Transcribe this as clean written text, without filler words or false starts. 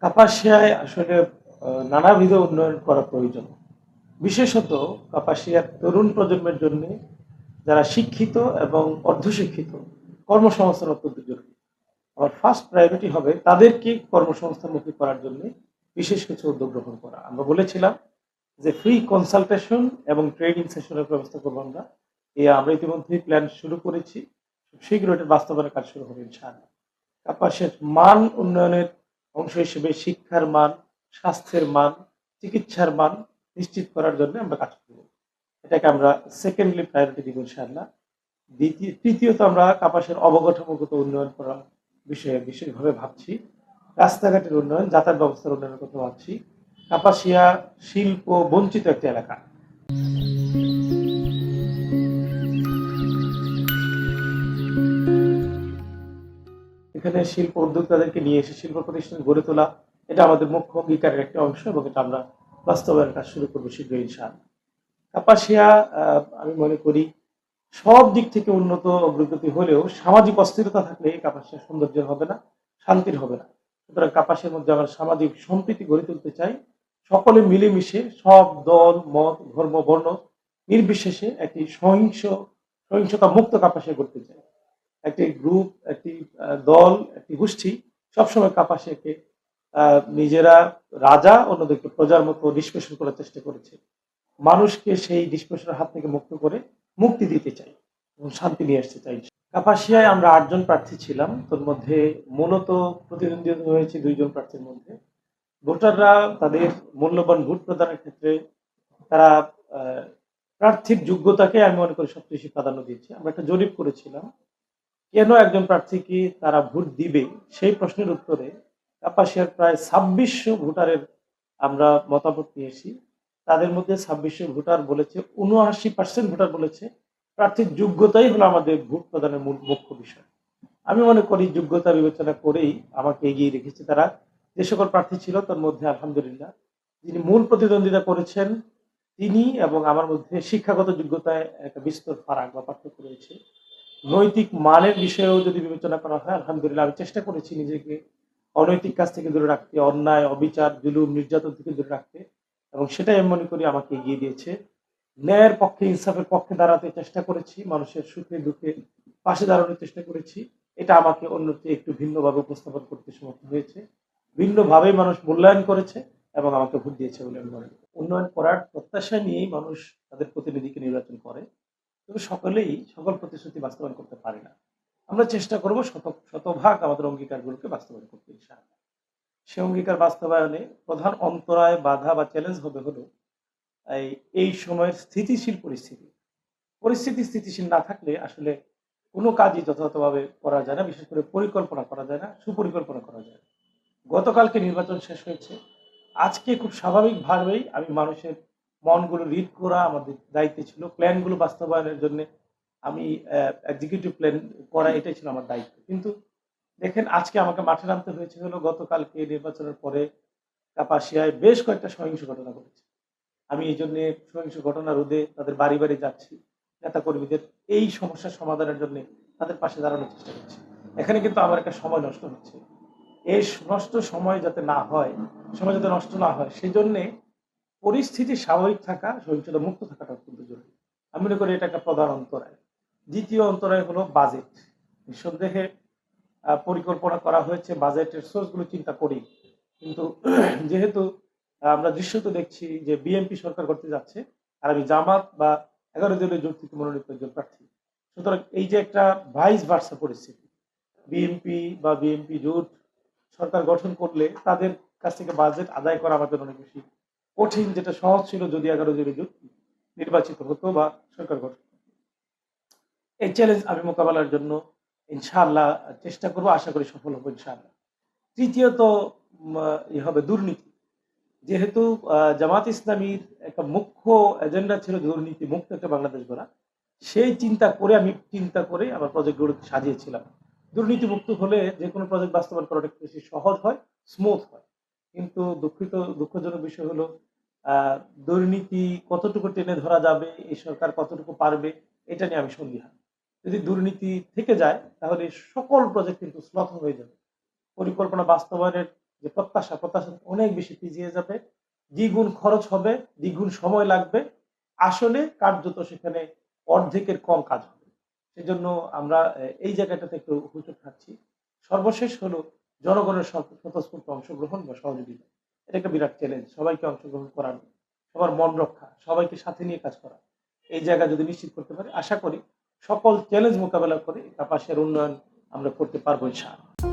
কাপাসিয়ায় আসলে নানাবিধ উন্নয়ন করা প্রয়োজন। বিশেষত কাপাসিয়ার তরুণ প্রজন্মের জন্য যারা শিক্ষিত এবং অর্ধশিক্ষিত কর্মসংস্থান অত্যন্ত জরুরি। আমার ফার্স্ট প্রায়োরিটি হবে তাদেরকে কর্মসংস্থানমুখী করার জন্য বিশেষ কিছু উদ্যোগ গ্রহণ করা। আমরা বলেছিলাম যে ফ্রি কনসালটেশন এবং ট্রেনিং সেশনের ব্যবস্থা করবো আমরা। আমরা ইতিমধ্যেই প্ল্যান শুরু করেছি, খুব শীঘ্র এটার বাস্তবায়নের কাজ শুরু হবে ইনশাআল্লাহ। কাপাসের মান উন্নয়নের অংশ হিসেবে শিক্ষার মান, স্বাস্থ্যের মান, চিকিৎসার মান নিশ্চিত করার জন্য আমরা কাজ করব। এটাকে আমরা সেকেন্ডলি প্রায়োরিটি দিব ইনশাআল্লাহ। তৃতীয়ত আমরা কাপাসের অবকাঠামোগত উন্নয়ন করার বিষয়ে বিশেষভাবে ভাবছি। রাস্তাঘাটের উন্নয়ন, যাতায়াত ব্যবস্থার উন্নয়নের কথা ভাবছি। কাপাসিয়া শিল্প বঞ্চিত একটি এলাকা। এখানে শিল্প উদ্যোক্তাদেরকে নিয়ে এসে শিল্প প্রতিষ্ঠান গড়ে তোলা, এটা আমাদের মুখ্য অঙ্গীকারের একটা অংশ এবং এটা আমরা বাস্তবায়নের কাজ শুরু করবো শীঘ্রই ইনশাআল্লাহ। কাপাসিয়া আমি মনে করি সব দিক থেকে উন্নত অগ্রগতি হলেও সামাজিক অস্থিরতা থাকলে কাপাসিয়া সৌন্দর্যের হবে না, শান্তির হবে না। সুতরাং কাপাসিয়ার মধ্যে আমরা সামাজিক সম্প্রীতি গড়ে তুলতে চাই। সকলে মিলেমিশে সব দল মত ধর্ম বর্ণ নির্বিশেষে একটি সহিংসতা মুক্ত কাপাসিয়া করতে চাই। একটি গ্রুপ, একটি দল, একটি গোষ্ঠী সবসময় কাপাসিয়াকে নিজেরা রাজা, অন্যদেরকে প্রজার মতো নিষ্পেষণ করার চেষ্টা করেছে। মানুষকে সেই নিষ্পেষণের হাত থেকে মুক্ত করে মুক্তি দিতে চাই এবং শান্তি নিয়ে আসতে চাই। কাপাসিয়ায় আমরা 8 জন প্রার্থী ছিলাম, তোর মধ্যে মূলত প্রতিদ্বন্দ্বিতা হয়েছে 2 জন প্রার্থীর মধ্যে। ভোটাররা তাদের মূল্যবান ভোট প্রদানের ক্ষেত্রে তারা প্রার্থীর যোগ্যতাকে আমি মনে করি সবচেয়ে বেশি প্রাধান্য দিয়েছে। আমরা একটা জরিপ করেছিলাম কেন একজন প্রার্থীকে তারা ভোট দিবে, সেই প্রশ্নের উত্তরে কাপাসিয়ার প্রায় 2600 ভোটারের আমরা মতামত নিয়েছি। তাদের মধ্যে 2600 ভোটার বলেছে, 79% ভোটার বলেছে প্রার্থীর যোগ্যতাই হলো আমাদের ভোট প্রদানের মুখ্য বিষয়। আমি মনে করি যোগ্যতা বিবেচনা করেই আমাকে এগিয়ে রেখেছে তারা। যে সকল প্রার্থী ছিল তার মধ্যে আলহামদুলিল্লাহ যিনি মূল প্রতিদ্বন্দ্বিতা করেছেন তিনি এবং আমার মধ্যে শিক্ষাগত যোগ্যতায় একটা বিস্তর ফারাক বা পার্থক্য রয়েছে। নৈতিক মানের বিষয়েও যদি বিবেচনা করা হয় আলহামদুলিল্লাহ আমি চেষ্টা করেছি নিজেকে অনৈতিক কাজ থেকে দূরে রাখতে, অন্যায় অবিচার জুলুম নির্যাতন থেকে দূরে রাখতে, এবং সেটাই আমি মনে করি আমাকে এগিয়ে দিয়েছে। ন্যায়ের পক্ষে ইনসাফের পক্ষে দাঁড়াতে চেষ্টা করেছি, মানুষের সুখে দুঃখে পাশে দাঁড়ানোর চেষ্টা করেছি। এটা আমাকে অন্যকে একটু ভিন্নভাবে উপস্থাপন করতে সমর্থ হয়েছে, ভিন্নভাবে মানুষ মূল্যায়ন করেছে এবং আমাকে ভোট দিয়েছে বলে আমি মনে করি। উন্নয়ন করার প্রত্যাশা নিয়েই মানুষ তাদের প্রতিনিধিকে নির্বাচন করে, তবে সকলেই সকল প্রতিশ্রুতি বাস্তবায়ন করতে পারে না। আমরা চেষ্টা করব শতভাগ আমাদের অঙ্গীকারগুলোকে বাস্তবায়ন করতে ইনশাআল্লাহ। সে অঙ্গীকার বাস্তবায়নে প্রধান অন্তরায়, বাধা বা চ্যালেঞ্জ হবে হলো এই সময়ের স্থিতিশীল পরিস্থিতি। পরিস্থিতি স্থিতিশীল না থাকলে আসলে কোনো কাজই যথাযথভাবে করা যায় না, বিশেষ করে পরিকল্পনা করা যায় না, সুপরিকল্পনা করা যায় না। গতকালকে নির্বাচন শেষ হয়েছে, আজকে খুব স্বাভাবিকভাবেই আমি মানুষের মনগুলো রিড করা আমাদের দায়িত্ব ছিল, প্ল্যানগুলো বাস্তবায়নের জন্য আমি এক্সিকিউটিভ প্ল্যান করা, এটাই ছিল আমার দায়িত্ব। কিন্তু দেখেন আজকে আমাকে মাঠে নামতে হয়েছে হলো গতকালকে নির্বাচনের পরে কাপাসিয়ায় বেশ কয়েকটা সহিংস ঘটনা ঘটেছে। আমি এই জন্য সহিংস ঘটনা রোধে তাদের বাড়ি বাড়ি যাচ্ছি, নেতা কর্মীদের এই সমস্যার সমাধানের জন্য তাদের পাশে দাঁড়ানোর চেষ্টা করছি। এখানে কিন্তু আমার একটা সময় নষ্ট হচ্ছে। এই নষ্ট সময় যাতে না হয়, সময় যাতে নষ্ট না হয়, সেজন্য পরিস্থিতি স্বাভাবিক থাকা, সহিংসতা মুক্ত থাকাটা অত্যন্ত জরুরি। আমি মনে করি এটা একটা প্রধান অন্তরায়। দ্বিতীয় অন্তরায় হলো বাজেট। নিঃসন্দেহে পরিকল্পনা করা হয়েছে, বাজেটের সোর্সগুলো চিন্তা করি, কিন্তু যেহেতু আমরা দৃশ্যত দেখছি যে বিএনপি সরকার করতে যাচ্ছে আর আমি জামাত বা 11 দলীয় জোট থেকে মনোনীত একজন প্রার্থী। সুতরাং এই যে একটা ভাইস ভার্সা পরিস্থিতি, বিএনপি জোট সরকার গঠন করলে তাদের কাছ থেকে বাজেট আদায় করা আমাদের অনেক বেশি কঠিন, যেটা সহজ ছিল যদি 11 দলীয় জোট নির্বাচিত হতো বা সরকার গঠন। এই চ্যালেঞ্জ আমি মোকাবেলার জন্য ইনশাআল্লাহ চেষ্টা করবো, আশা করি সফল হবো ইনশাআল্লাহ। তৃতীয়ত হবে দুর্নীতি। যেহেতু জামাত ইসলামীর একটা মুখ্য এজেন্ডা ছিল দুর্নীতি মুক্ত একটা বাংলাদেশ গড়া, সেই চিন্তা করে আমার প্রজেক্টগুলো সাজিয়েছিলাম। দুর্নীতি মুক্ত হলে যে কোনো প্রজেক্ট বাস্তবায়ন করা অনেক বেশি সহজ হয়, স্মুথ হয়। কিন্তু দুঃখজনক বিষয় হলো দুর্নীতি কতটুকু টেনে ধরা যাবে, এই সরকার কতটুকু পারবে, এটা নিয়ে আমি সন্দিহান। যদি দুর্নীতি থেকে যায় তাহলে সকল প্রজেক্ট কিন্তু স্লথ হয়ে যাবে, পরিকল্পনা বাস্তবায়নের যে প্রত্যাশা অনেক বেশি পিছিয়ে যাবে, দ্বিগুণ খরচ হবে, দ্বিগুণ সময় লাগবে, আসলে কার্যত সেখানে অর্ধেকের কম কাজ হবে। সেজন্য আমরা এই জায়গাটাতে একটু হোঁচট খাচ্ছি। সর্বশেষ হলো জনগণের স্বতঃস্ফূর্ত অংশগ্রহণ বা সহযোগিতা। এটা একটা বিরাট চ্যালেঞ্জ। সবাইকে অংশগ্রহণ করানো, সবার মন রক্ষা, সবাইকে সাথে নিয়ে কাজ করা। এই জায়গা যদি নিশ্চিত করতে পারি, আশা করি সকল চ্যালেঞ্জ মোকাবেলা করে কাপাসিয়ার উন্নয়ন আমরা করতে পারবো ইনশাআল্লাহ।